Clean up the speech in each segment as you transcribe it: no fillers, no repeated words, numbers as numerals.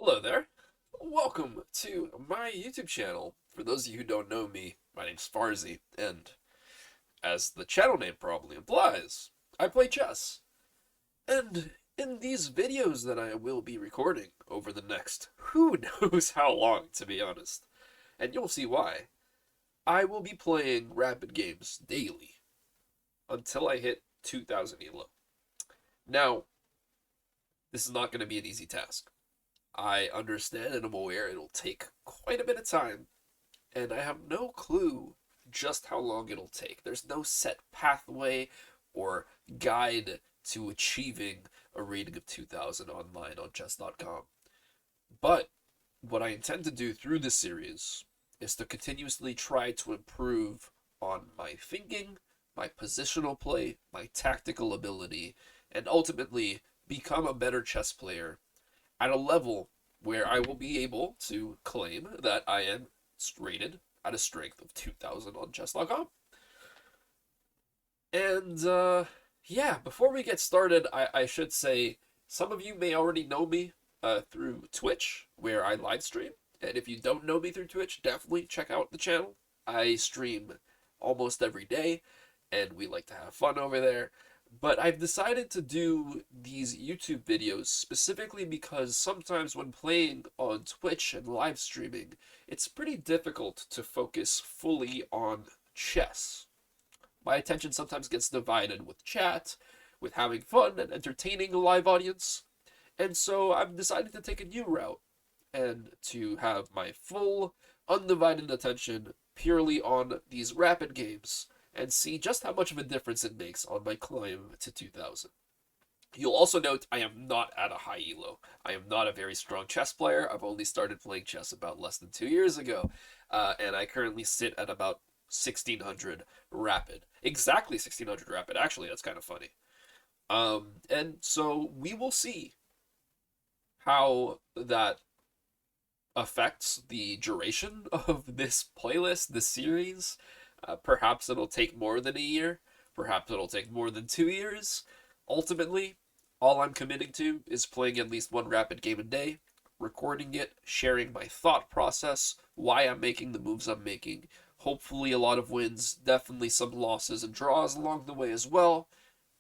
Hello there. Welcome to my YouTube channel. For those of you who don't know me, my name's Farzy, and as the channel name probably implies, I play chess. And in these videos that I will be recording over the next who knows how long, to be honest, and you'll see why, I will be playing rapid games daily until I hit 2000 elo. Now, this is not going to be an easy task. I understand and I'm aware it'll take quite a bit of time, and I have no clue just how long it'll take. There's no set pathway or guide to achieving a rating of 2000 online on chess.com. But what I intend to do through this series is to continuously try to improve on my thinking, my positional play, my tactical ability, and ultimately become a better chess player at a level where I will be able to claim that I am rated at a strength of 2000 on chess.com. And, yeah, before we get started, I should say some of you may already know me through Twitch, where I live stream. And if you don't know me through Twitch, definitely check out the channel. I stream almost every day, and we like to have fun over there. But I've decided to do these YouTube videos specifically because sometimes when playing on Twitch and live streaming, it's pretty difficult to focus fully on chess. My attention sometimes gets divided with chat, with having fun and entertaining a live audience, and so I've decided to take a new route and to have my full, undivided attention purely on these rapid games and see just how much of a difference it makes on my climb to 2000. You'll also note I am not at a high elo. I am not a very strong chess player. I've only started playing chess about less than 2 years ago, and I currently sit at about 1600 rapid. Exactly 1600 rapid, actually, that's kind of funny. And so we will see how that affects the duration of this playlist, this series. Perhaps it'll take more than a year. Perhaps it'll take more than 2 years. Ultimately, all I'm committing to is playing at least one rapid game a day, recording it, sharing my thought process, why I'm making the moves I'm making. Hopefully a lot of wins, definitely some losses and draws along the way as well,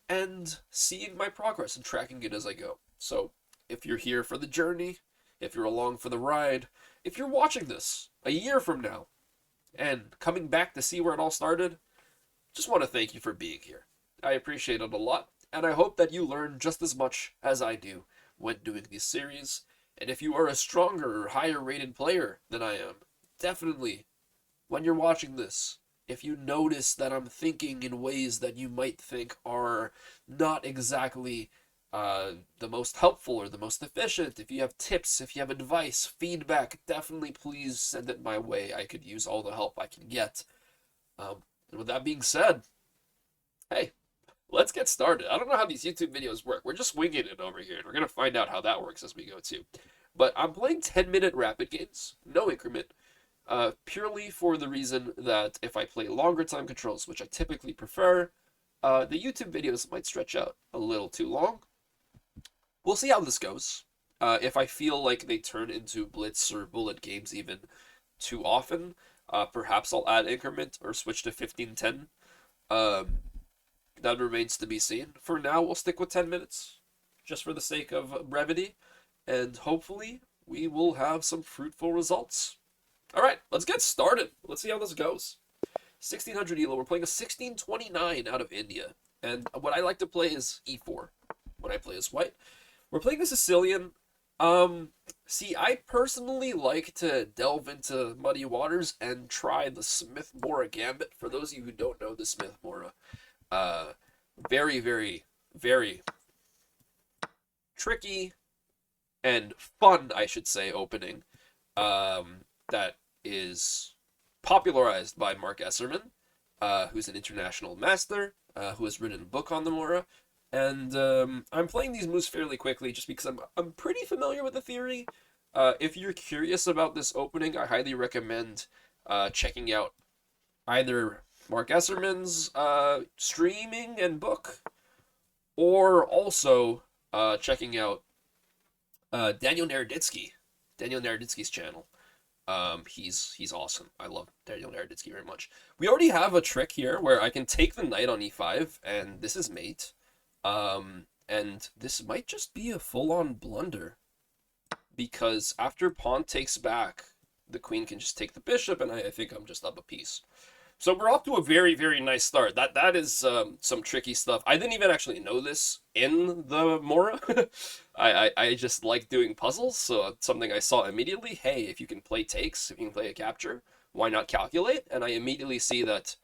and seeing my progress and tracking it as I go. So, if you're here for the journey, if you're along for the ride, if you're watching this a year from now, and coming back to see where it all started, just want to thank you for being here. I appreciate it a lot, and I hope that you learn just as much as I do when doing these series. And if you are a stronger or higher rated player than I am, definitely, when you're watching this, if you notice that I'm thinking in ways that you might think are not exactly the most helpful or the most efficient, if you have tips, if you have advice, feedback, definitely please send it my way. I could use all the help I can get. And with that being said, hey, let's get started. I don't know how these YouTube videos work. We're just winging it over here, and we're going to find out how that works as we go too. But I'm playing 10-minute rapid games, no increment, purely for the reason that if I play longer time controls, which I typically prefer, the YouTube videos might stretch out a little too long. We'll see how this goes. If I feel like they turn into blitz or bullet games even too often, perhaps I'll add increment or switch to 15-10. That remains to be seen. For now, we'll stick with 10 minutes, just for the sake of brevity, and hopefully we will have some fruitful results. All right, let's get started. Let's see how this goes. 1600 elo. We're playing a 1629 out of India, and what I like to play is e4 when I play as white. We're playing the Sicilian. See, I personally like to delve into muddy waters and try the Smith-Morra Gambit. For those of you who don't know the Smith-Morra, very, very, very tricky and fun, I should say, opening. That is popularized by Mark Esserman, who's an international master, who has written a book on the Morra. And I'm playing these moves fairly quickly just because I'm pretty familiar with the theory. If you're curious about this opening, I highly recommend checking out either Mark Esserman's streaming and book, or also checking out Daniel Naroditsky, Daniel Naroditsky's channel. He's awesome. I love Daniel Naroditsky very much. We already have a trick here where I can take the knight on e5, and this is mate. And this might just be a full-on blunder, because after pawn takes back, the queen can just take the bishop, and I think I'm just up a piece. So we're off to a very, very nice start. That is some tricky stuff. I didn't even actually know this in the Mora. I just like doing puzzles, so it's something I saw immediately. Hey, if you can play takes, if you can play a capture, why not calculate? And I immediately see that.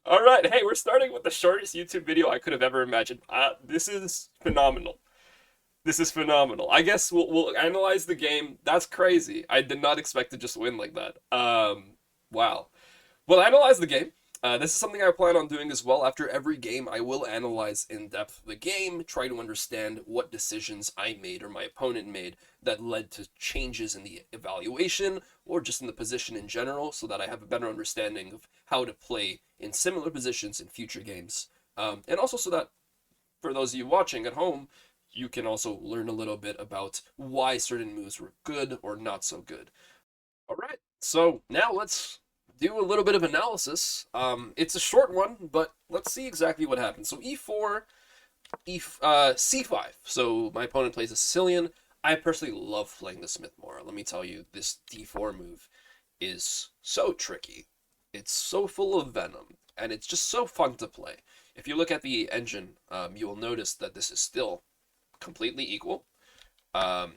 All right, hey, we're starting with the shortest YouTube video I could have ever imagined. This is phenomenal. This is phenomenal. I guess we'll analyze the game. That's crazy. I did not expect to just win like that. Wow. We'll analyze the game. This is something I plan on doing as well. After every game, I will analyze in depth the game, try to understand what decisions I made or my opponent made that led to changes in the evaluation or just in the position in general, so that I have a better understanding of how to play in similar positions in future games. And also so that for those of you watching at home, you can also learn a little bit about why certain moves were good or not so good. All right, so now let's do a little bit of analysis. It's a short one, but let's see exactly what happens. So e4, c5. So my opponent plays a Sicilian. I personally love playing the Smith-Morra. Let me tell you, this d4 move is so tricky. It's so full of venom, and it's just so fun to play. If you look at the engine, you will notice that this is still completely equal, and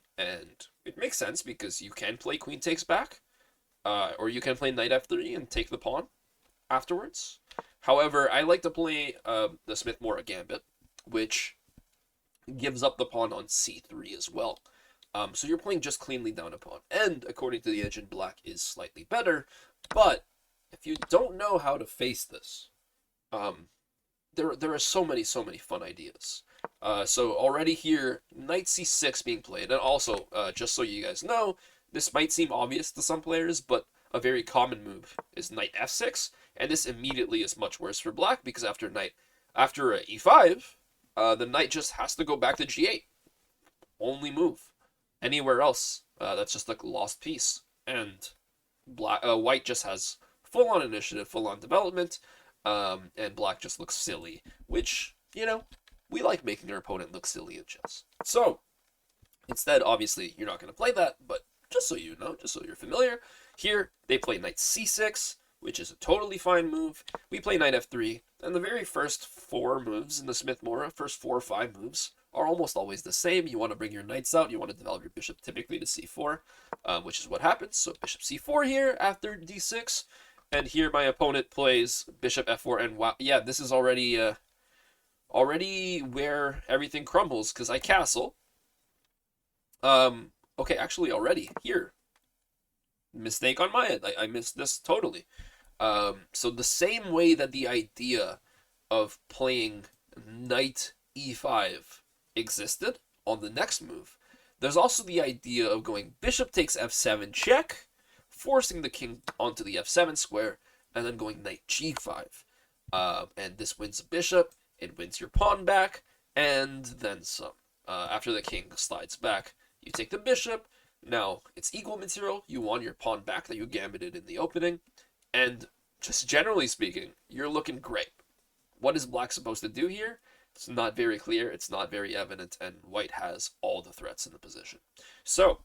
it makes sense because you can play queen takes back, or you can play knight f3 and take the pawn afterwards. However, I like to play the Smith-Morra gambit, which gives up the pawn on c3 as well. So you're playing just cleanly down a pawn, and according to the engine, black is slightly better. But if you don't know how to face this, there are so many fun ideas. So already here, knight c6 being played, and also, just so you guys know, this might seem obvious to some players, but a very common move is knight f6, and this immediately is much worse for black, because after e5, the knight just has to go back to g8. Only move. Anywhere else, that's just like a lost piece, and white just has full-on initiative, full-on development, and black just looks silly, which, you know, we like making our opponent look silly in chess. So, instead, obviously, you're not going to play that, but just so you know, just so you're familiar, here, they play knight c6, which is a totally fine move. We play knight f3, and the very first 4 moves in the Smith-Morra, first 4 or 5 moves, are almost always the same. You want to bring your knights out, you want to develop your bishop typically to c4, which is what happens. So bishop c4 here after d6, and here my opponent plays bishop f4, and wow, yeah, this is already where everything crumbles, because I castle. Okay, actually already here. Mistake on my end. I missed this totally. So the same way that the idea of playing knight e5 existed on the next move, there's also the idea of going bishop takes f7 check, forcing the king onto the f7 square, and then going knight g5. And this wins the bishop, it wins your pawn back, and then some. After the king slides back, you take the bishop. Now, it's equal material. You want your pawn back that you gambited in the opening. And just generally speaking, you're looking great. What is black supposed to do here? It's not very clear. It's not very evident. And white has all the threats in the position. So,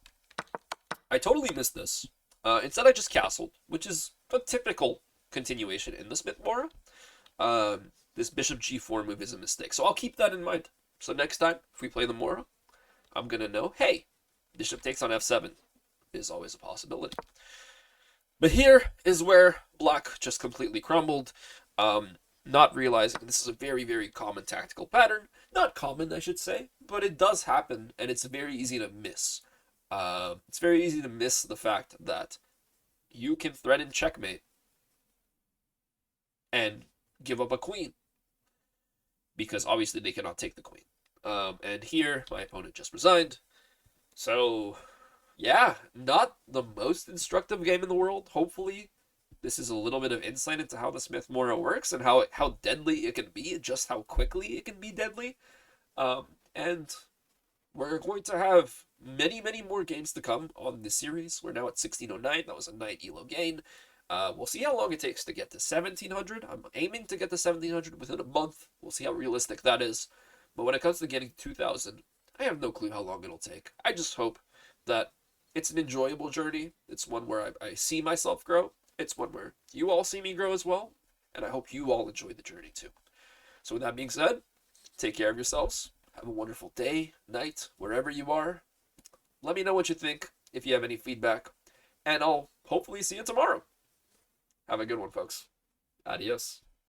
I totally missed this. Instead, I just castled, which is a typical continuation in the Smith-Morra. This bishop g4 move is a mistake. So I'll keep that in mind. So next time, if we play the Mora, I'm going to know, hey, bishop takes on f7 is always a possibility. But here is where black just completely crumbled, not realizing this is a very, very common tactical pattern. Not common, I should say, but it does happen, and it's very easy to miss. It's very easy to miss the fact that you can threaten checkmate and give up a queen, because obviously they cannot take the queen. And here, my opponent just resigned. So, yeah, not the most instructive game in the world. Hopefully, this is a little bit of insight into how the Smith-Morra works and how deadly it can be, just how quickly it can be deadly. And we're going to have many, many more games to come on this series. We're now at 1609. That was a 9 elo gain. We'll see how long it takes to get to 1700. I'm aiming to get to 1700 within a month. We'll see how realistic that is. But when it comes to getting 2000, I have no clue how long it'll take. I just hope that it's an enjoyable journey. It's one where I see myself grow. It's one where you all see me grow as well. And I hope you all enjoy the journey too. So with that being said, take care of yourselves. Have a wonderful day, night, wherever you are. Let me know what you think if you have any feedback. And I'll hopefully see you tomorrow. Have a good one, folks. Adios.